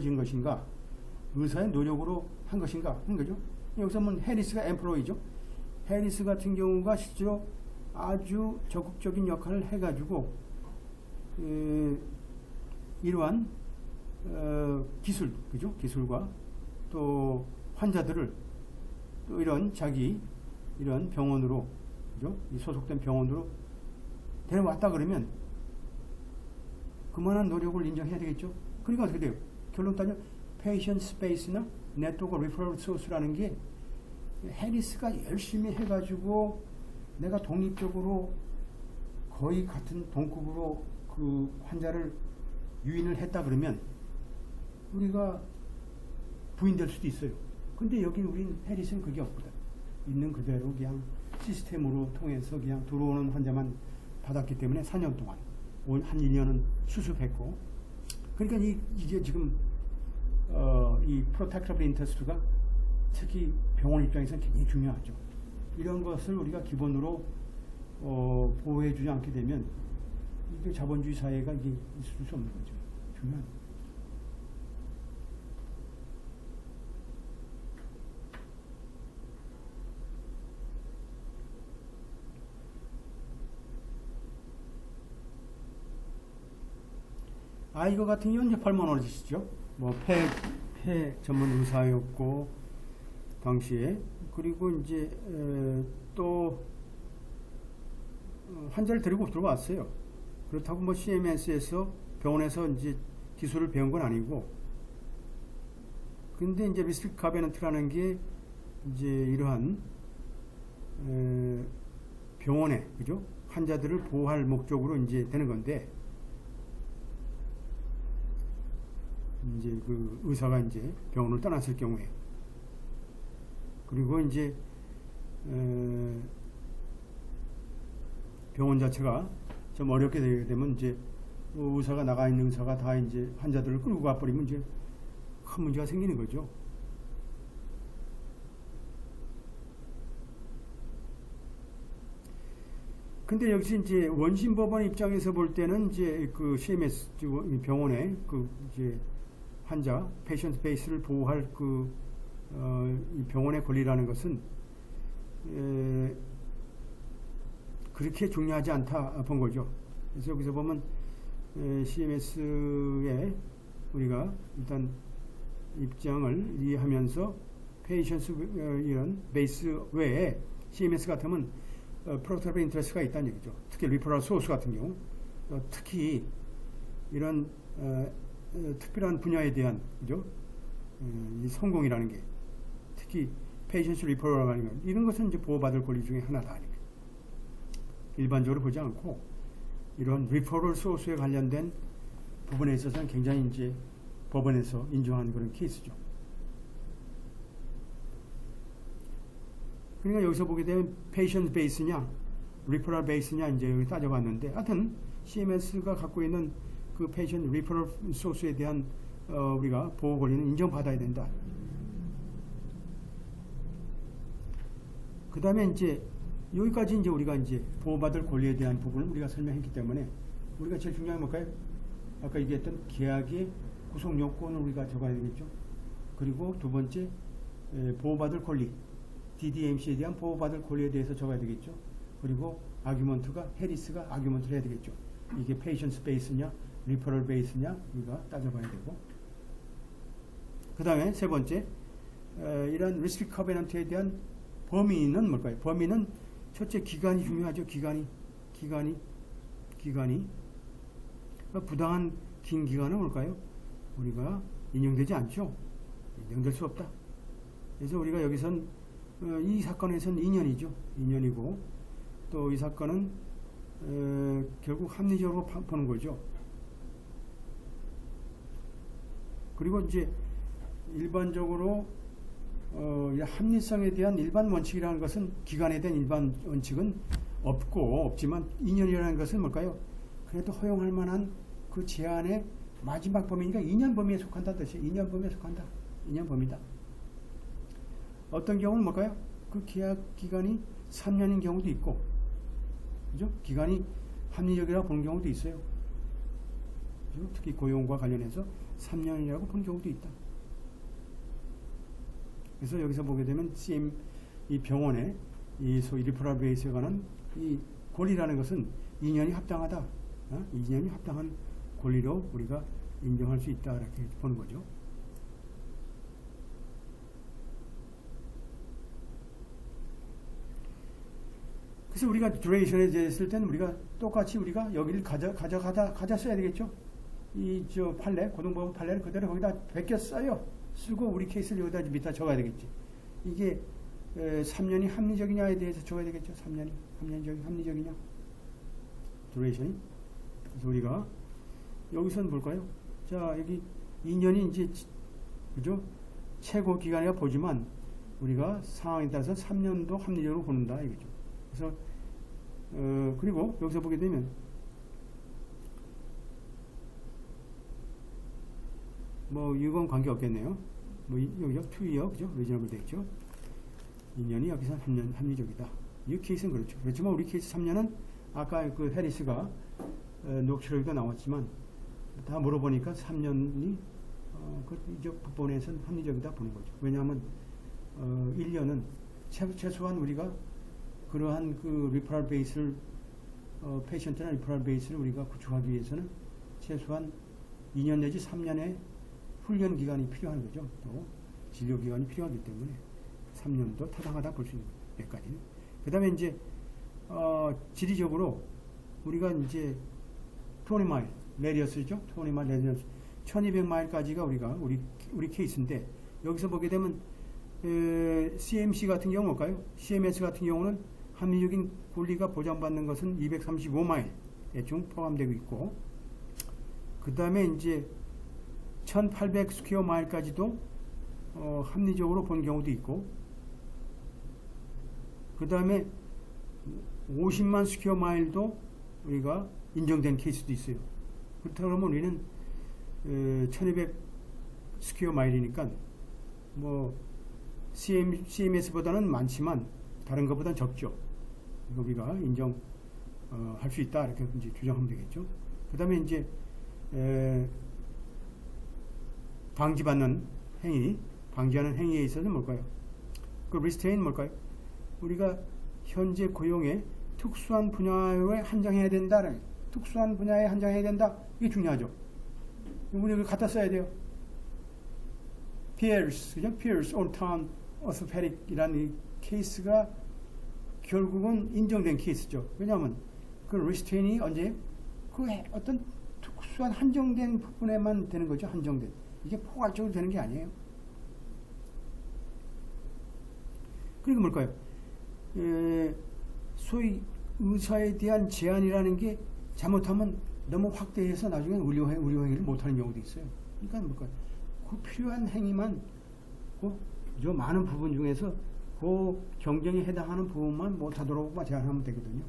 이루어진 것인가? 의사의 노력으로 한 것인가? 하는 거죠. 여기서 뭐 해리스가 엠플로이죠. 해리스 같은 경우가 실제로 아주 적극적인 역할을 해가지고 이러한 기술, 그죠? 기술과 또 환자들을 또 이런 자기 이런 병원으로, 그죠? 이 소속된 병원으로 데려왔다 그러면 그만한 노력을 인정해야 되겠죠. 그러니까 어떻게 돼요? 결론 따지면 페이션 스페이스나 네트워크 리퍼럴 소스라는 게 해리스가 열심히 해가지고 내가 독립적으로 거의 같은 동급으로 그 환자를 유인을 했다 그러면 우리가 부인될 수도 있어요. 근데 여기 우린 해리스는 그게 없거든. 있는 그대로 그냥 시스템으로 통해서 그냥 들어오는 환자만 받았기 때문에 4년 동안 한 1년은 수습했고, 그러니까 이게 지금 이 프로텍터블 인터스트가 특히 병원 입장에서는 굉장히 중요하죠. 이런 것을 우리가 기본으로 보호해주지 않게 되면 이게 자본주의 사회가 이게 있을 수 없는 거죠. 중요한. 이거 같은 경우는 이제 펄모nolo지스트죠. 뭐 폐 전문 의사였고 당시에. 그리고 이제 또 환자를 데리고 들어왔어요. 그렇다고 뭐 CMS에서 병원에서 이제 기술을 배운 건 아니고, 근데 이제 리스크 카베넌트라는 게 이제 이러한 병원에, 그죠? 환자들을 보호할 목적으로 이제 되는 건데, 이제 그 의사가 이제 병원을 떠났을 경우에, 그리고 이제 병원 자체가 좀 어렵게 되게 되면 이제 의사가 나가 있는 의사가 다 이제 환자들을 끌고 가버리면 이제 큰 문제가 생기는 거죠. 근데 여기서 이제 원심법원 입장에서 볼 때는 이제 그 CMS 병원의 그 이제 환자 페이션트 베이스를 보호할 이 병원의 권리라는 것은 그렇게 중요하지 않다 본 거죠. 그래서 여기서 보면 CMS의 우리가 일단 입장을 이해하면서 페이션트 이런 베이스 외에 CMS 같으면 프로텍티브 인터레스트가 있다는 얘기죠. 특히 리퍼럴 소스 같은 경우, 특히 이런 특별한 분야에 대한, 그죠? 이 성공이라는 게, 특히 페이션트 리퍼럴이라는 것, 이런 것은 이제 보호받을 권리 중에 하나다. 일반적으로 보지 않고 이런 리퍼럴 소스에 관련된 부분에 있어서는 굉장히 이제 법원에서 인정한 그런 케이스죠. 그러니까 여기서 보게 되면 페이션트 베이스냐, 리퍼럴 베이스냐 이제 여기 따져봤는데, 하여튼 CMS가 갖고 있는 그 페이션트 리퍼럴 소스에 대한 우리가 보호 권리는 인정받아야 된다. 그 다음에 이제 여기까지 이제 우리가 이제 보호받을 권리에 대한 부분을 우리가 설명했기 때문에 우리가 제일 중요한 건 뭘까요? 아까 얘기했던 계약의 구성 요건을 우리가 적어야 되겠죠. 그리고 두 번째 보호받을 권리, DDMC에 대한 보호받을 권리에 대해서 적어야 되겠죠. 그리고 아규먼트가 해리스가 아규먼트를 해야 되겠죠. 이게 페이션트 베이스냐 리퍼럴 베이스냐 우리가 따져봐야 되고, 그 다음에 세 번째 이런 리스크 커베넌트에 대한 범위는 뭘까요? 범위는 첫째 기간이 중요하죠. 기간이 부당한 긴 기간은 뭘까요? 우리가 인용되지 않죠. 인용될 수 없다. 그래서 우리가 여기선 이 사건에서는 2년이죠. 2년이고 또 이 사건은 결국 합리적으로 보는 거죠. 그리고 이제 일반적으로 합리성에 대한 일반 원칙이라는 것은, 기간에 대한 일반 원칙은 없지만 2년이라는 것은 뭘까요? 그래도 허용할 만한 그 제한의 마지막 범위니까 2년 범위에 속한다는 뜻이에요. 2년 범위에 속한다. 2년 범위다. 어떤 경우는 뭘까요? 그 계약 기간이 3년인 경우도 있고, 그죠? 기간이 합리적이라고 보는 경우도 있어요. 그죠? 특히 고용과 관련해서 3년이라고 본 경우도 있다. 그래서 여기서 보게 되면 이 병원의 이 소위 리퍼럴 베이스에 관한 이 권리라는 것은 2년이 합당하다. 2년이 합당한 권리로 우리가 인정할 수 있다. 이렇게 보는 거죠. 그래서 우리가 듀레이션에 대했을 때는 우리가 똑같이 우리가 여기를 가져 써야 되겠죠. 이 저 판례, 고등법원 판례를 그대로 거기다 베껴 써요. 쓰고 우리 케이스를 여기다 밑에 적어야 되겠지. 이게 3년이 합리적이냐에 대해서 적어야 되겠죠. 3년이 합리적이냐. 듀레이션이. 그래서 우리가 여기서는 볼까요? 자, 여기 2년이 이제 그죠? 최고 기간이라 보지만 우리가 상황에 따라서 3년도 합리적으로 보는다 이거죠. 그래서 그리고 여기서 보게 되면 뭐 이건 관계 없겠네요. 뭐 여기가 2year 그죠? 리저너블 됐죠. 2년이 여기서 합리적이다. 이 케이스는 그렇죠. 그렇지만 우리 케이스 3년은 아까 그 해리스가 녹취록이 나왔지만 다 물어보니까 3년이 이 법원에서는 합리적이다 보는 거죠. 왜냐하면 1년은 최소한 우리가 그러한 그 리퍼럴 베이스를 페이션트나 리퍼럴 베이스를 우리가 구축하기 위해서는 최소한 2년 내지 3년의 훈련 기간이 필요한 거죠. 또 진료 기간이 필요하기 때문에 3년도 타당하다 볼 수 있는 거예요. 여기까지는. 그 다음에 이제 지리적으로 우리가 이제 20마일 레디어스죠. 20마일 레디어스 1200마일까지가 우리 케이스인데 여기서 보게 되면 CMC 같은 경우 뭘까요? CMS 같은 경우는 합리적인 권리가 보장받는 것은 235마일 대충 포함되고 있고 그 다음에 이제 1800 스퀘어 마일까지도 합리적으로 본 경우도 있고 그 다음에 50만 스퀘어 마일도 우리가 인정된 케이스도 있어요. 그렇다면 우리는 1200 스퀘어 마일이니까 뭐 CMS보다는 많지만 다른 것보다는 적죠. 우리가 인정할 수 있다 이렇게 이제 주장하면 되겠죠. 그 다음에 이제 방지하는 행위에 있어서 뭘까요? 그 리스트레인 뭘까요? 우리가 현재 고용에 특수한 분야에 한정해야 된다. 특수한 분야에 한정해야 된다. 이게 중요하죠. 우리 여기 갖다 써야 돼요. Pierce, 그죠? Pierce on Town Orthopedic이라는 이 케이스가 결국은 인정된 케이스죠. 왜냐하면 그 리스트레인이 언제 그 어떤 특수한 한정된 부분에만 되는 거죠. 한정된. 이게 포괄적으로 되는 게 아니에요. 그리고 뭘까요? 소위 의사에 대한 제한이라는 게 잘못하면 너무 확대해서 나중에 의료행위를 못하는 경우도 있어요. 그러니까 뭘까요? 그 필요한 행위만 그 많은 부분 중에서 그 경쟁에 해당하는 부분만 못하도록만 제한하면 되거든요.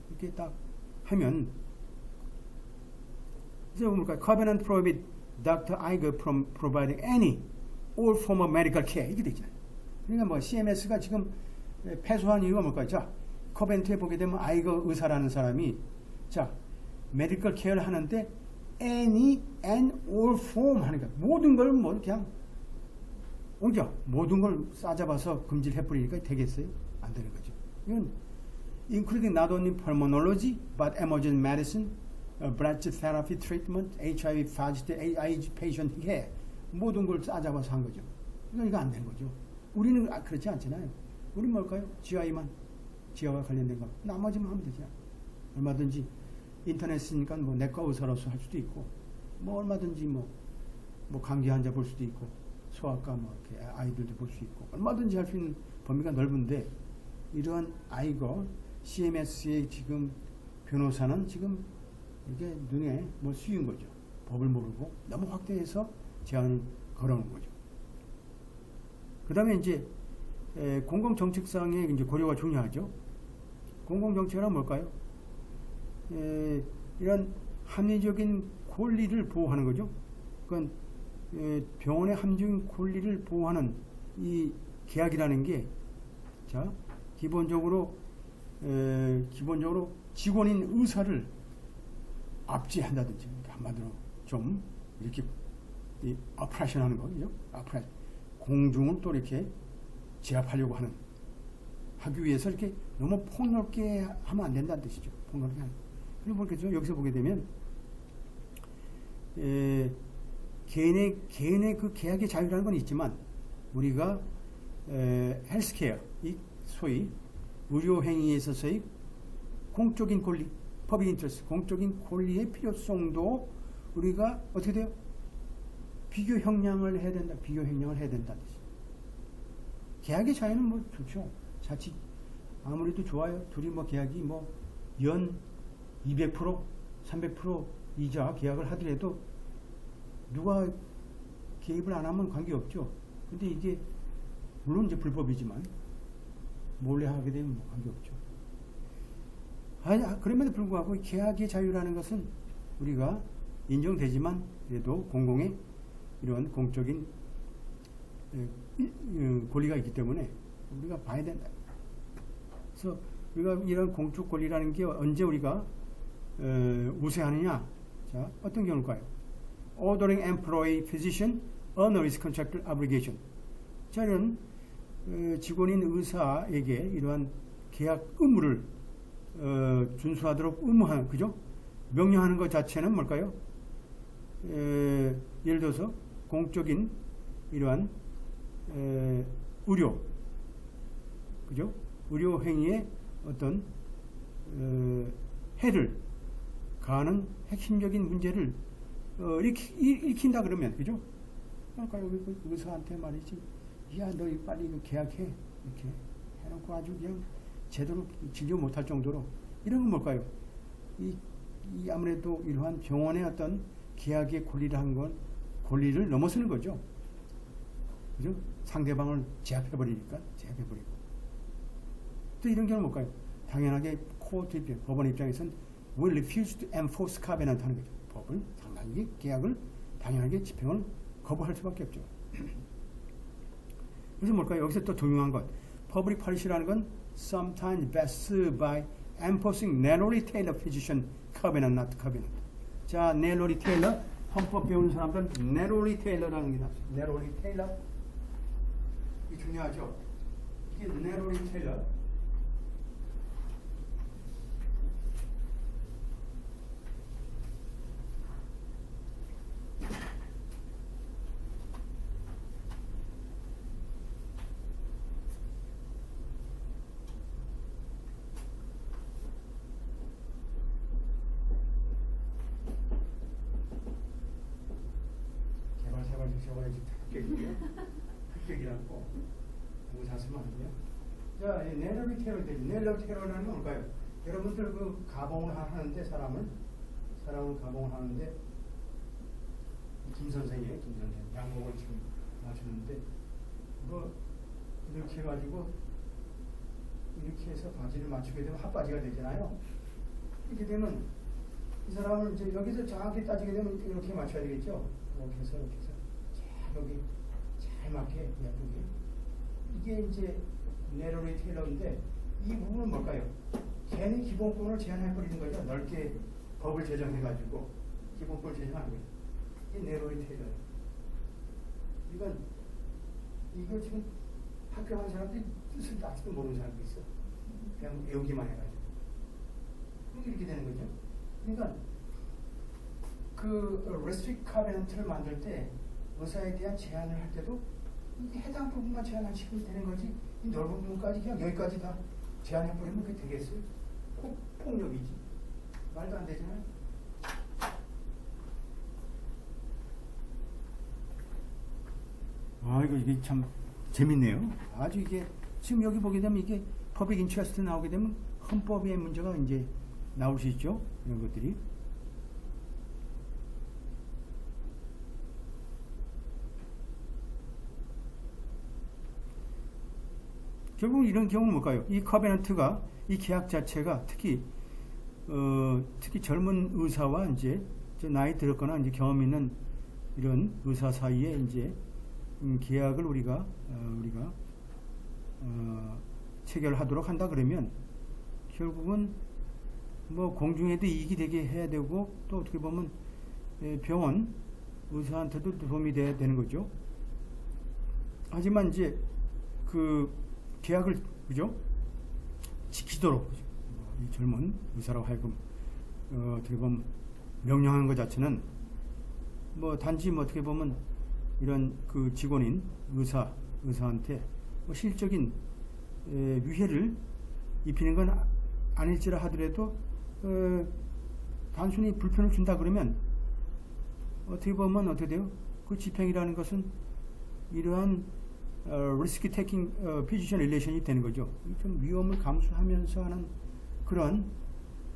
이렇게 딱 하면 이제 뭘까요? Covenant prohibit Dr. Iger from providing any all form of medical care 이게 되잖아요. 그러니까 뭐 CMS가 지금 패소한 이유가 뭘까요? 자, 커벤트에 보게 되면 아이거 의사라는 사람이 자, 메디컬 케어를 하는데 any and all form 하니까 모든 걸 뭐 그냥 오죠. 모든 걸 싸잡아서 금지를 해버리니까 되겠어요? 안 되는 거죠. 이건 including not only pulmonology but emergency medicine, breast therapy treatment, HIV AIDS patient care 모든 걸 싸잡아서 한 거죠. 이거 안 되는 거죠. 우리는 그렇지 않잖아요. 우리는 뭘까요? 지하와 관련된 거. 나머지만 하면 되죠. 얼마든지 인터넷 쓰니까 뭐 내과 의사로서 할 수도 있고, 뭐 얼마든지 뭐 감기 환자 볼 수도 있고, 소아과 뭐 이렇게 아이들도 볼 수 있고, 얼마든지 할 수 있는 범위가 넓은데, 이러한 아이고 CMS의 지금 변호사는 지금 이게 눈에 뭐 씌운 거죠. 법을 모르고 너무 확대해서 제한을 걸어놓은 거죠. 그 다음에 이제 공공정책상의 이제 고려가 중요하죠. 공공정책은 뭘까요? 이런 합리적인 권리를 보호하는 거죠. 그러니까 병원의 합리적인 권리를 보호하는 이 계약이라는 게, 자, 기본적으로 직원인 의사를 압제한다든지, 한마디로 좀 이렇게 이 오퍼레이션 하는 거죠. 오퍼레이션. 공중을 또 이렇게 제압하려고 하기 위해서 이렇게 너무 폭넓게 하면 안 된다는 뜻이죠. 폭넓게 하는. 그리고 그래서 여기서 보게 되면 개인의 그 계약의 자유라는 건 있지만 우리가 헬스케어, 이 소위 의료 행위에 있어서의 공적인 권리, 퍼블릭 인터레스트, 공적인 권리의 필요성도 우리가 어떻게 돼요? 비교 형량을 해야 된다. 비교 형량을 해야 된다는 뜻이죠. 계약의 자유는 뭐 좋죠. 자칫 아무래도 좋아요. 둘이 뭐 계약이 뭐 연 200%, 300% 이자 계약을 하더라도 누가 개입을 안 하면 관계없죠. 근데 이게 물론 이제 불법이지만 몰래 하게 되면 뭐 관계없죠. 그럼에도 불구하고 계약의 자유라는 것은 우리가 인정되지만 그래도 공공의 이런 공적인 권리가 있기 때문에 우리가 봐야 된다. 그래서 우리가 이런 공적 권리라는 게 언제 우리가 우세하느냐? 자, 어떤 경우일까요? Ordering employee, physician, under his contractual obligation. 저는 직원인 의사에게 이러한 계약 의무를 준수하도록 의무하는, 그죠? 명령하는 것 자체는 뭘까요? 예를 들어서 공적인 이러한 의료, 그죠? 의료 행위에 어떤 해를 가하는 핵심적인 문제를 읽힌다 그러면, 그죠? 그러니까 여기 그 의사한테 말이지, 야, 너 빨리 이거 계약해. 이렇게 해놓고 아주 그냥 제대로 진료 못할 정도로. 이런 건 뭘까요? 이 아무래도 이러한 병원의 어떤 계약의 권리라는 건 권리를 넘어서는 거죠. 그죠? 상대방을 제압해버리니까, 제압해버리고. 또 이런 경우는 뭘까요? 당연하게 코트 법원 입장에서는 will refuse to enforce covenant 하는 거죠. 법은 상당히 계약을 당연하게 집행을 거부할 수밖에 없죠. 그래서 뭘까요? 여기서 또 중요한 것, public policy라는 건 sometimes best by enforcing narrowly tailored physician covenant, not covenant. 자, narrowly tailored, 헌법 배우는 사람들은 narrowly tailored라는 게 나왔어요. narrowly tailored. 이게 중요하죠. 이게 narrowly tailored. 저번에 합격이라고 너무 잘 쓰면 안 돼요. 자, 네러리 테러 되죠. 네러리 테러라는 건 뭘까요? 여러분들 그 가봉을 하는데 사람을 가봉을 하는데 김 선생이에요. 김 선생 양복을 지금 맞추는데 뭐 이렇게 해가지고 이렇게 해서 바지를 맞추게 되면 핫바지가 되잖아요. 이렇게 되면 이 사람을 이제 여기서 정확히 따지게 되면 이렇게 맞춰야 되겠죠. 이렇게 해서 여기 잘 맞게 예쁘게. 이게 이제 네러리 테일러인데 이 부분은 뭘까요? 괜히 기본권을 제한해버리는 거죠. 넓게 법을 제정해가지고 기본권을 제정하는 거죠. 이게 네러리 테일러예요. 이거 지금 학교한 사람들이 뜻을 아직도 모르는 사람도 있어. 그냥 외우기만 해가지고. 이렇게 되는 거죠. 그러니까 그 restrict covenant를 만들 때 의사에 대한 제한을 할 때도 이게 해당 부분만 제한하시면 되는 거지, 이 넓은 부분까지 그냥 여기까지 다 제한해버리면 그게 되겠어요? 폭력이지. 말도 안 되잖아요. 아, 이게 참 재밌네요. 아주 이게 지금 여기 보게 되면 이게 퍼블릭 인트레스트 나오게 되면 헌법의 문제가 이제 나올 수 있죠. 이런 것들이. 결국 이런 경우는 뭘까요? 이 커베넌트가, 이 계약 자체가 특히 젊은 의사와 이제 나이 들었거나 이제 경험 있는 이런 의사 사이에 이제 계약을 우리가 체결하도록 한다 그러면 결국은 뭐 공중에도 이익이 되게 해야 되고 또 어떻게 보면 병원 의사한테도 도움이 되는 거죠. 하지만 이제 그 계약을 그죠? 지키도록 이 젊은 의사라고 하여금 어떻게 보면 명령하는 것 자체는 뭐 단지 뭐 어떻게 보면 이런 그 직원인 의사한테 뭐 실적인 위해를 입히는 건 아닐지라 하더라도 단순히 불편을 준다 그러면 어떻게 보면 어떻게 돼요? 그 집행이라는 것은 이러한 리스크 테이킹 피지션 릴레이션이 되는 거죠. 좀 위험을 감수하면서 하는 그런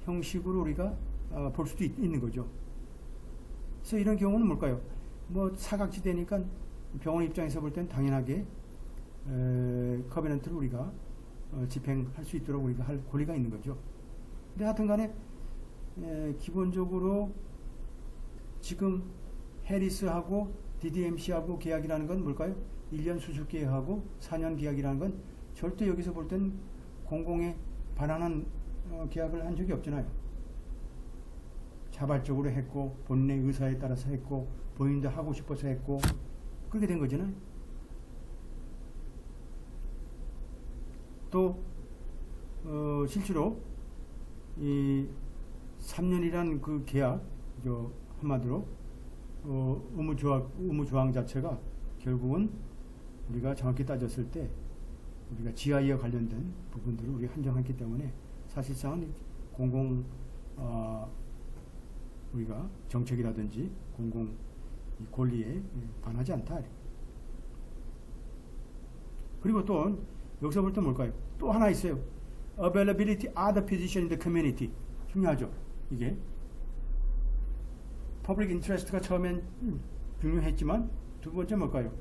형식으로 우리가 볼 수도 있는 거죠. 그래서 이런 경우는 뭘까요? 뭐 사각지대니까 병원 입장에서 볼 땐 당연하게 커비넌트를 우리가 집행할 수 있도록 우리가 할 권리가 있는 거죠. 근데 하여튼 간에 기본적으로 지금 해리스하고 DDMC하고 계약이라는 건 뭘까요? 1년 수술 계약하고 4년 계약이라는 건 절대 여기서 볼 땐 공공에 반환한 계약을 한 적이 없잖아요. 자발적으로 했고 본인의 의사에 따라서 했고 본인도 하고 싶어서 했고 그렇게 된 거잖아요. 또 실제로 이 3년이란 그 계약 한마디로 의무조항 자체가 결국은 우리가 정확히 따졌을 때 우리가 GI와 관련된 부분들을 우리가 한정했기 때문에 사실상은 공공 우리가 정책이라든지 공공 이 권리에 반하지 않다. 그리고 또 여기서 볼 때 뭘까요? 또 하나 있어요. Availability other physician in the community. 중요하죠. 이게 Public interest가 처음엔 중요했지만 두 번째 뭘까요?